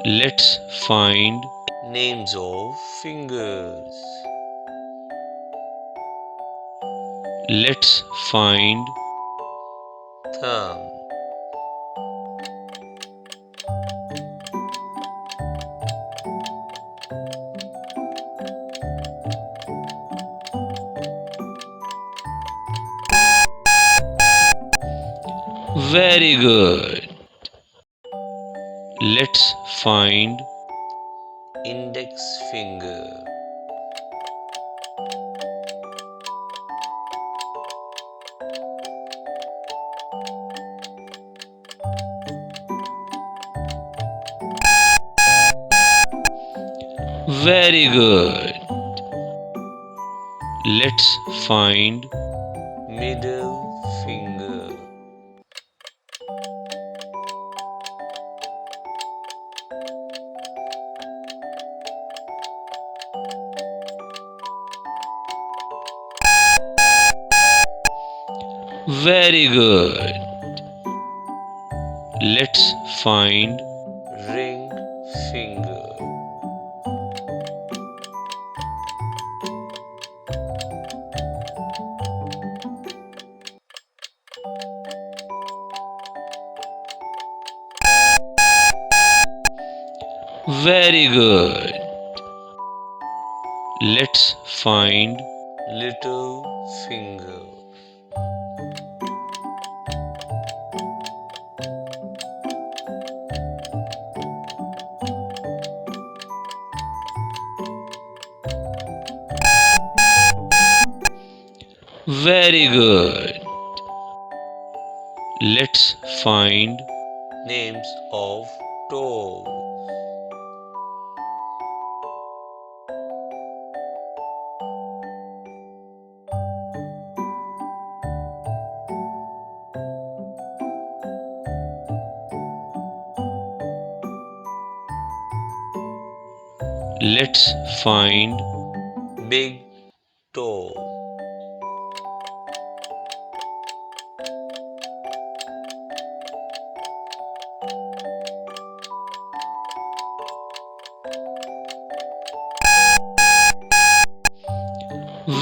Let's find names of fingers. Let's find thumb. Very good. Let's find index finger. Very good. Let's find middle finger. Very good. Let's find ring finger. Very good. Let's find little finger. Very good. Let's find names of toes. Let's find big toe.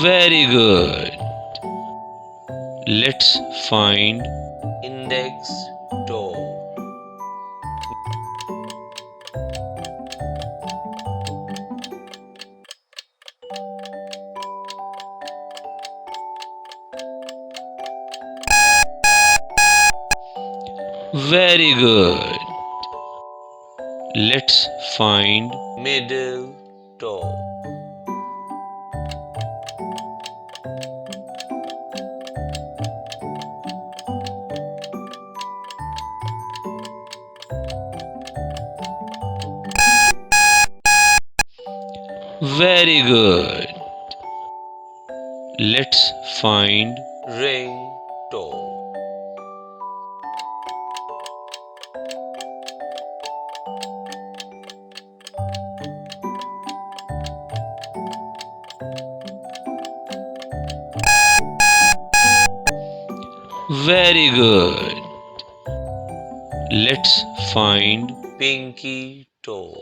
Very good. Let's find index toe. Very good. Let's find middle toe. Very good. Let's find ring toe. Very good. Let's find pinky toe.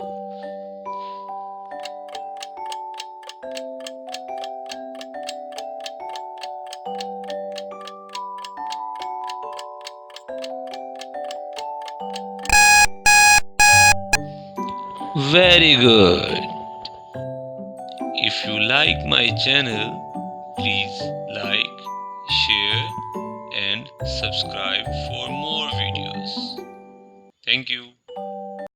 Very good. If you like my channel, please like, share and subscribe for more videos. Thank you.